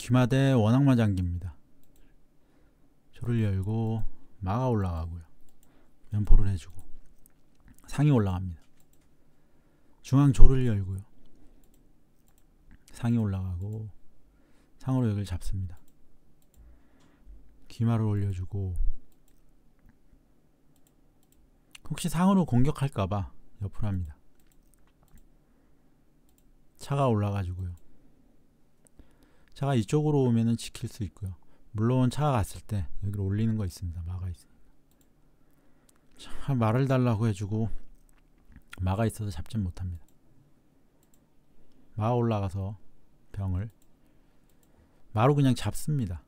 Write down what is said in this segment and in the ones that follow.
귀마대 원악마 장기입니다. 조를 열고 마가 올라가고요. 면포를 해주고 상이 올라갑니다. 중앙 조를 열고요. 상이 올라가고 상으로 여기를 잡습니다. 귀마를 올려주고 혹시 상으로 공격할까봐 옆으로 합니다. 차가 올라가지고요. 차가 이쪽으로 오면은 지킬 수 있고요. 물론 차가 갔을 때 여기로 올리는 거 있습니다. 마가 있습니다. 자, 말을 달라고 해주고 마가 있어서 잡진 못합니다. 마 올라가서 병을 마로 그냥 잡습니다.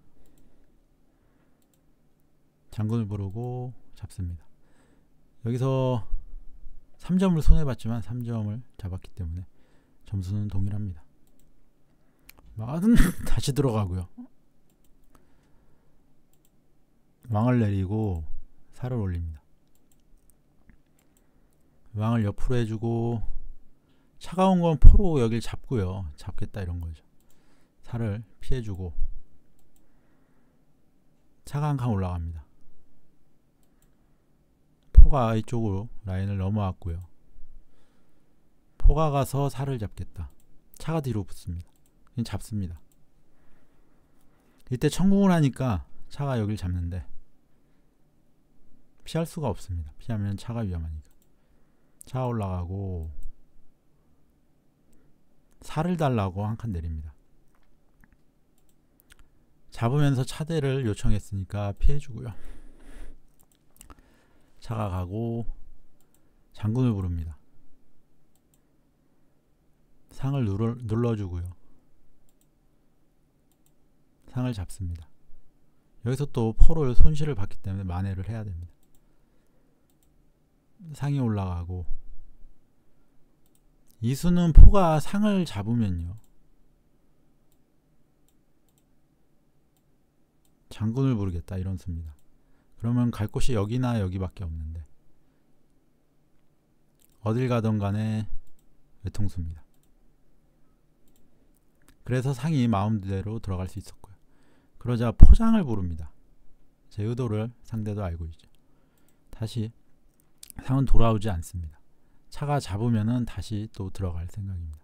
장군을 부르고 잡습니다. 여기서 3점을 손해봤지만 3점을 잡았기 때문에 점수는 동일합니다. 마는 다시 들어가고요. 왕을 내리고 살을 올립니다. 왕을 옆으로 해주고 차가운 건 포로 여길 잡고요. 잡겠다 이런 거죠. 살을 피해주고 차가 한 칸 올라갑니다. 포가 이쪽으로 라인을 넘어왔고요. 포가 가서 살을 잡겠다. 차가 뒤로 붙습니다. 그냥 잡습니다. 이때 천궁을 하니까 차가 여길 잡는데 피할 수가 없습니다. 피하면 차가 위험하니까. 차 올라가고 살을 달라고 한 칸 내립니다. 잡으면서 차대를 요청했으니까 피해주고요. 차가 가고 장군을 부릅니다. 상을 눌러주고요. 상을 잡습니다. 여기서 또 포로 손실을 받기 때문에 만회를 해야 됩니다. 상이 올라가고 이수는 포가 상을 잡으면요. 장군을 부르겠다 이런 수입니다. 그러면 갈 곳이 여기나 여기밖에 없는데 어딜 가던 간에 외통수입니다. 그래서 상이 마음대로 들어갈 수 있었고요. 그러자 포장을 부릅니다. 제 의도를 상대도 알고 있죠. 다시 상은 돌아오지 않습니다. 차가 잡으면은 다시 또 들어갈 생각입니다.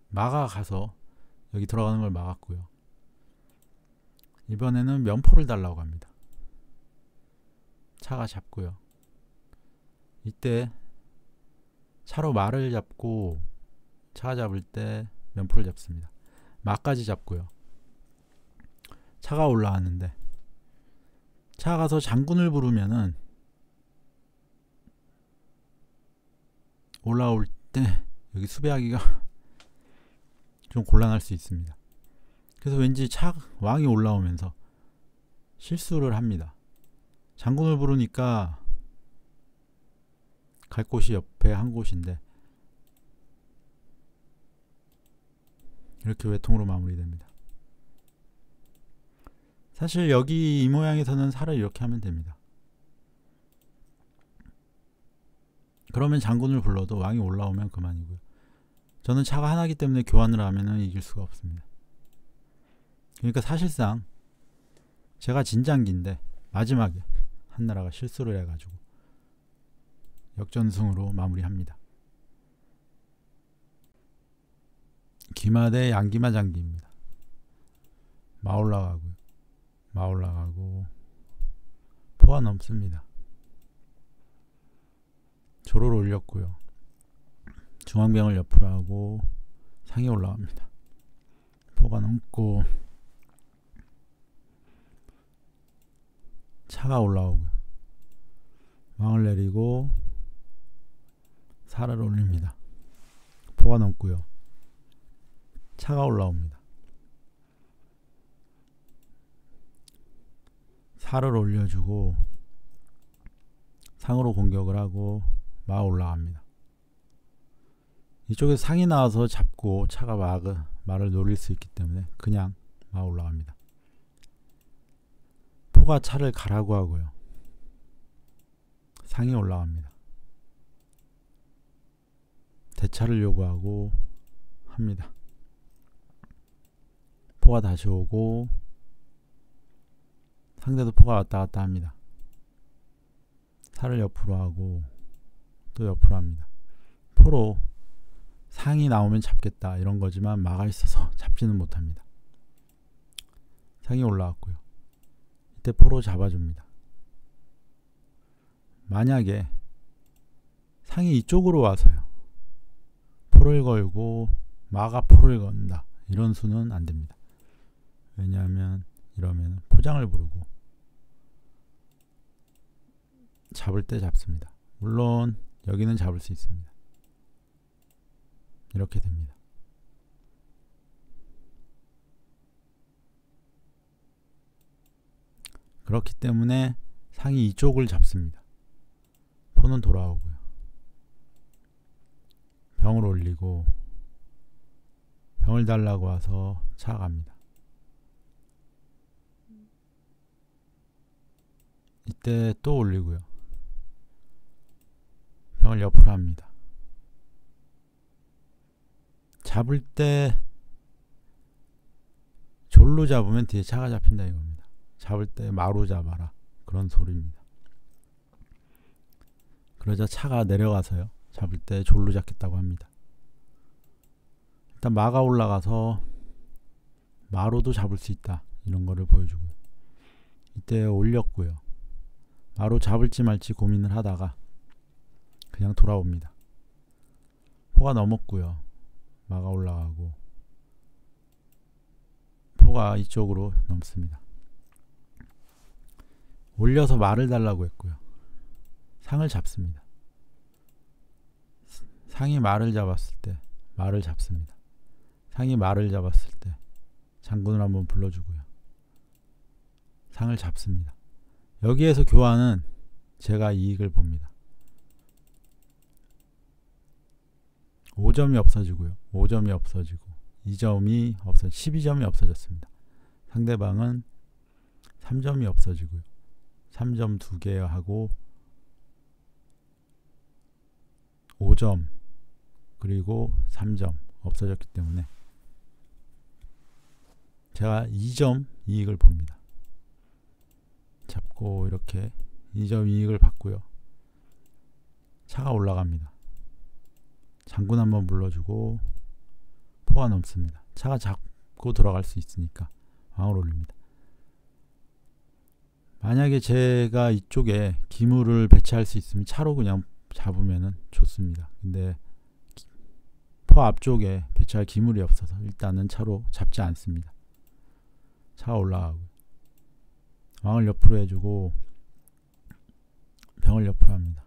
마가 가서 여기 들어가는 걸 막았고요. 이번에는 면포를 달라고 합니다. 차가 잡고요. 이때 차로 말을 잡고 차가 잡을 때 면포를 잡습니다. 마까지 잡고요. 차가 올라왔는데 차가 가서 장군을 부르면은 올라올 때 여기 수비하기가 좀 곤란할 수 있습니다. 그래서 왠지 왕이 올라오면서 실수를 합니다. 장군을 부르니까 갈 곳이 옆에 한 곳인데 이렇게 외통으로 마무리됩니다. 사실 여기 이 모양에서는 살을 이렇게 하면 됩니다. 그러면 장군을 불러도 왕이 올라오면 그만이고요. 저는 차가 하나이기 때문에 교환을 하면은 이길 수가 없습니다. 그러니까 사실상 제가 진장기인데 마지막에 한나라가 실수를 해가지고 역전승으로 마무리합니다. 귀마대 양기마 장기입니다. 마 올라가고요. 마 올라가고 포가 넘습니다. 조를 올렸고요. 중앙병을 옆으로 하고 상이 올라갑니다. 포가 넘고 차가 올라오고요. 왕을 내리고 살을 올립니다. 포가 넘고요. 차가 올라옵니다. 살을 올려주고 상으로 공격을 하고 마 올라갑니다. 이쪽에서 상이 나와서 잡고 차가 말을 노릴 수 있기 때문에 그냥 마 올라갑니다. 포가 차를 가라고 하고요. 상이 올라갑니다. 대차를 요구하고 합니다. 포가 다시 오고 상대도 포가 왔다 갔다 합니다. 살을 옆으로 하고 또 옆으로 합니다. 포로 상이 나오면 잡겠다 이런 거지만 마가 있어서 잡지는 못합니다. 상이 올라왔고요. 이때 포로 잡아줍니다. 만약에 상이 이쪽으로 와서요, 포를 걸고 마가 포를 건다, 이런 수는 안 됩니다. 왜냐하면 이러면 포장을 부르고 잡을 때 잡습니다. 물론 여기는 잡을 수 있습니다. 이렇게 됩니다. 그렇기 때문에 상이 이쪽을 잡습니다. 포는 돌아오고요. 병을 올리고 병을 달라고 와서 차갑니다. 이때 또 올리고요. 병을 옆으로 합니다. 잡을 때 졸로 잡으면 뒤에 차가 잡힌다 이겁니다. 잡을 때 마로 잡아라, 그런 소리입니다. 그러자 차가 내려가서요, 잡을 때 졸로 잡겠다고 합니다. 일단 마가 올라가서 마로도 잡을 수 있다, 이런 거를 보여주고요. 이때 올렸고요. 마로 잡을지 말지 고민을 하다가 그냥 돌아옵니다. 포가 넘었고요. 마가 올라가고 포가 이쪽으로 넘습니다. 올려서 마를 달라고 했고요. 상을 잡습니다. 상이 마를 잡았을 때 마를 잡습니다. 상이 마를 잡았을 때 장군을 한번 불러주고요. 상을 잡습니다. 여기에서 교환은 제가 이익을 봅니다. 5점이 없어지고요. 5점이 없어지고 2점이 없어 12점이 없어졌습니다. 상대방은 3점이 없어지고요. 3점 2개 하고 5점 그리고 3점 없어졌기 때문에 제가 2점 이익을 봅니다. 잡고 이렇게 2점 이익을 받고요. 차가 올라갑니다. 장군 한번 불러주고 포가 넘습니다. 차가 잡고 들어갈 수 있으니까 왕을 올립니다. 만약에 제가 이쪽에 기물을 배치할 수 있으면 차로 그냥 잡으면 좋습니다. 근데 포 앞쪽에 배치할 기물이 없어서 일단은 차로 잡지 않습니다. 차가 올라가고 왕을 옆으로 해주고 병을 옆으로 합니다.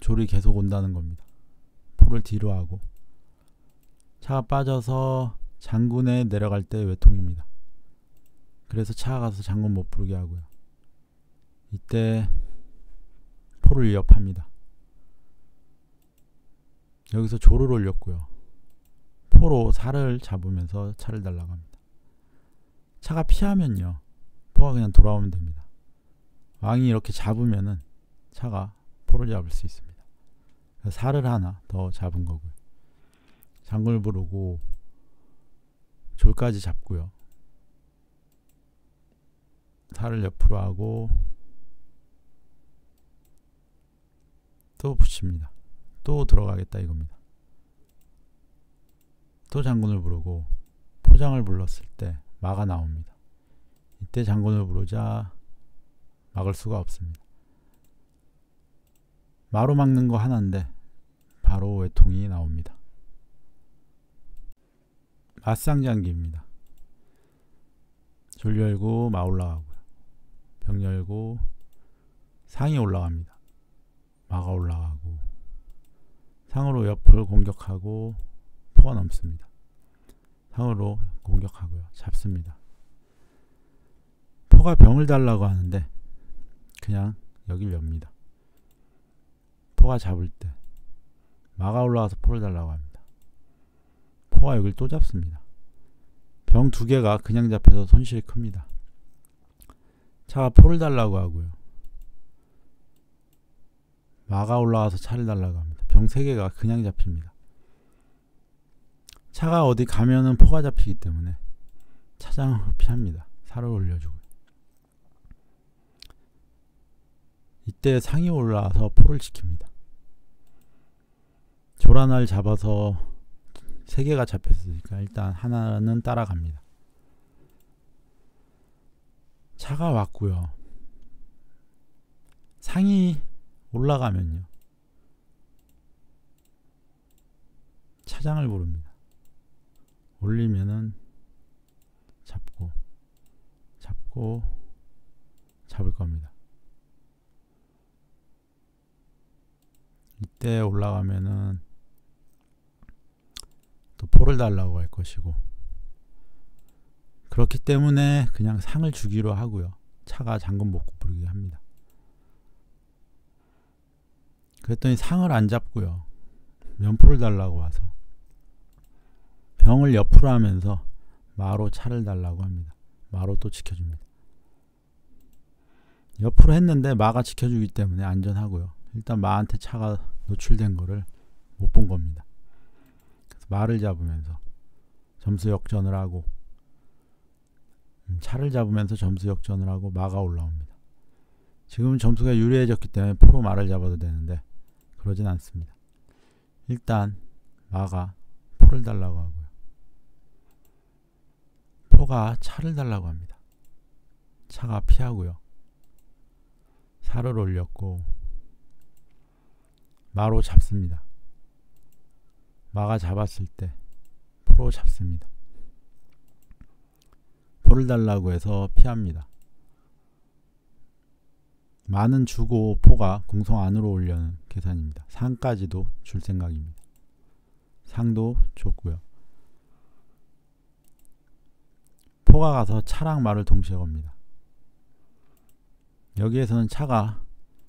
졸이 계속 온다는 겁니다. 포를 뒤로 하고 차가 빠져서 장군에 내려갈 때 외통입니다. 그래서 차가 가서 장군 못 부르게 하고요. 이때 포를 위협합니다. 여기서 조를 올렸고요. 포로 살을 잡으면서 차를 달라고 합니다. 차가 피하면요, 포가 그냥 돌아오면 됩니다. 왕이 이렇게 잡으면은 차가 포를 잡을 수 있습니다. 살을 하나 더 잡은 거고요. 장군을 부르고 졸까지 잡고요. 살을 옆으로 하고 또 붙입니다. 또 들어가겠다 이겁니다. 또 장군을 부르고 포장을 불렀을 때 마가 나옵니다. 이때 장군을 부르자 막을 수가 없습니다. 마로 막는 거 하나인데 바로 외통이 나옵니다. 맞상장기입니다. 졸 열고 마 올라가고요. 병 열고 상이 올라갑니다. 마가 올라가고 상으로 옆을 공격하고 포가 넘습니다. 상으로 공격하고요. 잡습니다. 포가 병을 달라고 하는데 그냥 여길 엽니다. 포가 잡을 때 마가 올라와서 포를 달라고 합니다. 포가 여길 또 잡습니다. 병 2개가 그냥 잡혀서 손실이 큽니다. 차가 포를 달라고 하고요. 마가 올라와서 차를 달라고 합니다. 병 3개가 그냥 잡힙니다. 차가 어디 가면은 포가 잡히기 때문에 차장으로 피합니다. 살을 올려주고요. 이때 상이 올라와서 포를 지킵니다. 조란을 잡아서 3개가 잡혔으니까 일단 하나는 따라갑니다. 차가 왔고요. 상이 올라가면요, 차장을 부릅니다. 올리면은 잡고 잡을 겁니다. 이때 올라가면은 또 포를 달라고 할 것이고, 그렇기 때문에 그냥 상을 주기로 하고요. 차가 장군 못 부르게 합니다. 그랬더니 상을 안 잡고요, 면포를 달라고 와서 병을 옆으로 하면서 마로 차를 달라고 합니다. 마로 또 지켜줍니다. 옆으로 했는데 마가 지켜주기 때문에 안전하고요. 일단 마한테 차가 노출된 거를 못 본 겁니다. 그래서 마를 잡으면서 점수 역전을 하고, 차를 잡으면서 점수 역전을 하고 마가 올라옵니다. 지금은 점수가 유리해졌기 때문에 포로 마를 잡아도 되는데 그러진 않습니다. 일단 마가 포를 달라고 하고요, 포가 차를 달라고 합니다. 차가 피하고요, 살을 올렸고 마로 잡습니다. 마가 잡았을 때 포로 잡습니다. 포를 달라고 해서 피합니다. 마는 주고 포가 궁성 안으로 오려는 계산입니다. 상까지도 줄 생각입니다. 상도 줬고요. 포가 가서 차랑 마를 동시에 겁니다. 여기에서는 차가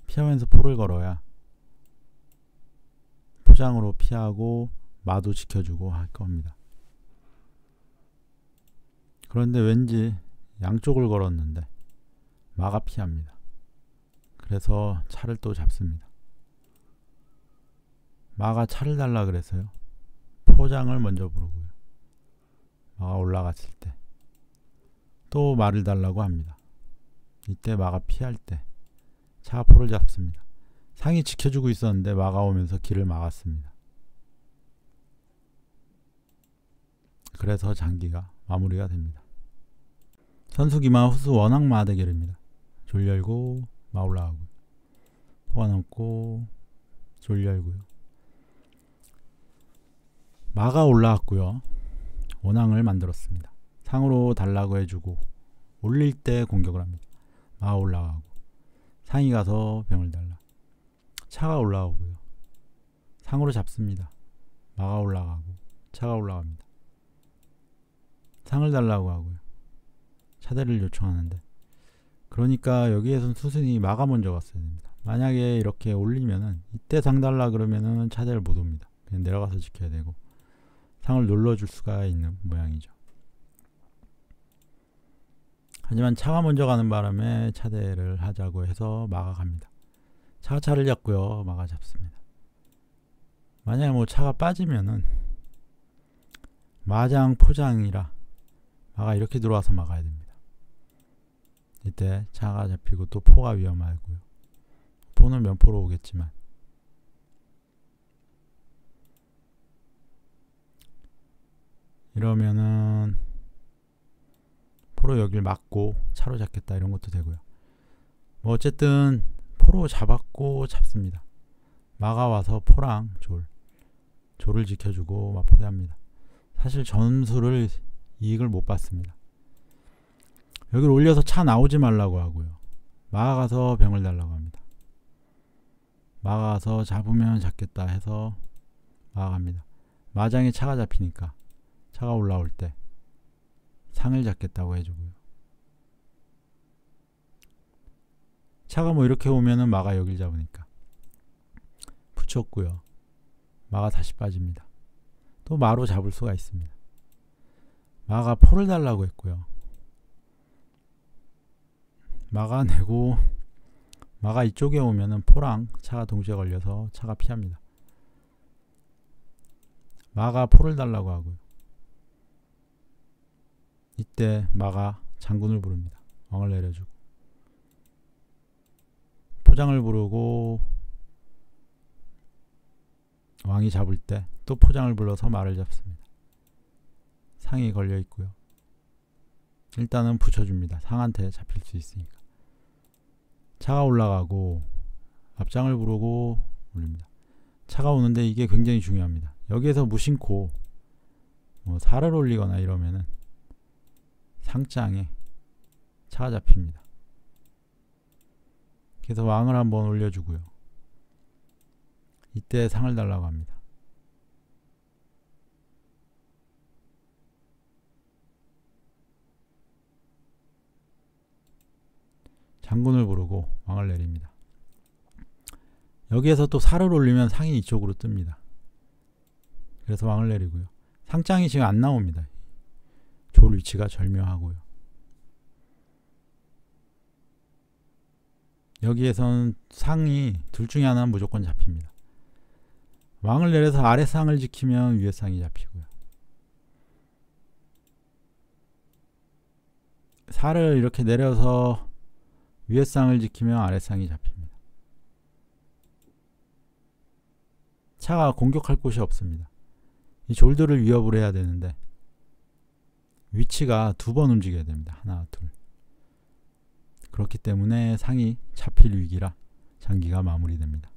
피하면서 포를 걸어야 포장으로 피하고 마도 지켜주고 할 겁니다. 그런데 왠지 양쪽을 걸었는데 마가 피합니다. 그래서 차를 또 잡습니다. 마가 차를 달라 그래서요, 포장을 먼저 부르고요, 마가 올라갔을 때 또 마를 달라고 합니다. 이때 마가 피할 때 차가 포를 잡습니다. 상이 지켜주고 있었는데 마가 오면서 길을 막았습니다. 그래서 장기가 마무리가 됩니다. 선수 기마 후수 원앙마 대결입니다. 졸 열고 마 올라가고, 포가 넘고 졸 열고요. 마가 올라왔고요, 원앙을 만들었습니다. 상으로 달라고 해주고 올릴 때 공격을 합니다. 마가 올라가고 상이 가서 병을 달라, 차가 올라오고요, 상으로 잡습니다. 마가 올라가고 차가 올라갑니다. 상을 달라고 하고요, 차대를 요청하는데, 그러니까 여기에선 수순이 마가 먼저 갔어야 됩니다. 만약에 이렇게 올리면은 이때 상 달라 그러면은 차대를 못 옵니다. 그냥 내려가서 지켜야 되고 상을 눌러줄 수가 있는 모양이죠. 하지만 차가 먼저 가는 바람에 차대를 하자고 해서 마가 갑니다. 차가 차를 잡고요, 마가 잡습니다. 만약에 뭐 차가 빠지면은 마장 포장이라 마가 이렇게 들어와서 막아야 됩니다. 이때 차가 잡히고 또 포가 위험하고요. 포는 면포로 오겠지만 이러면은 포로 여길 막고 차로 잡겠다 이런 것도 되고요. 뭐 어쨌든 포로 잡았고 잡습니다. 마가 와서 포랑 졸을 지켜주고 마포대합니다. 사실 점수를 이익을 못 받습니다. 여기를 올려서 차 나오지 말라고 하고요, 마가 가서 병을 달라고 합니다. 마가 가서 잡으면 잡겠다 해서 마가 갑니다. 마장에 차가 잡히니까 차가 올라올 때 상을 잡겠다고 해주고요. 차가 뭐 이렇게 오면은 마가 여길 잡으니까 붙였고요. 마가 다시 빠집니다. 또 마로 잡을 수가 있습니다. 마가 포를 달라고 했고요. 마가 내고 마가 이쪽에 오면은 포랑 차가 동시에 걸려서 차가 피합니다. 마가 포를 달라고 하고요. 이때 마가 장군을 부릅니다. 왕을 내려주고 포장을 부르고 왕이 잡을 때 또 포장을 불러서 말을 잡습니다. 상이 걸려 있고요. 일단은 붙여줍니다. 상한테 잡힐 수 있으니까. 차가 올라가고 앞장을 부르고 올립니다. 차가 오는데 이게 굉장히 중요합니다. 여기에서 무심코 살을 올리거나 이러면은 상장에 차가 잡힙니다. 그래서 왕을 한번 올려주고요. 이때 상을 달라고 합니다. 장군을 부르고 왕을 내립니다. 여기에서 또 살을 올리면 상이 이쪽으로 뜹니다. 그래서 왕을 내리고요. 상장이 지금 안 나옵니다. 졸 위치가 절묘하고요. 여기에서는 상이 둘 중에 하나는 무조건 잡힙니다. 왕을 내려서 아래 상을 지키면 위에 상이 잡히고요. 살을 이렇게 내려서 위에 쌍을 지키면 아래 쌍이 잡힙니다. 차가 공격할 곳이 없습니다. 이 졸들을 위협을 해야 되는데 위치가 두 번 움직여야 됩니다. 하나, 둘. 그렇기 때문에 상이 잡힐 위기라 장기가 마무리됩니다.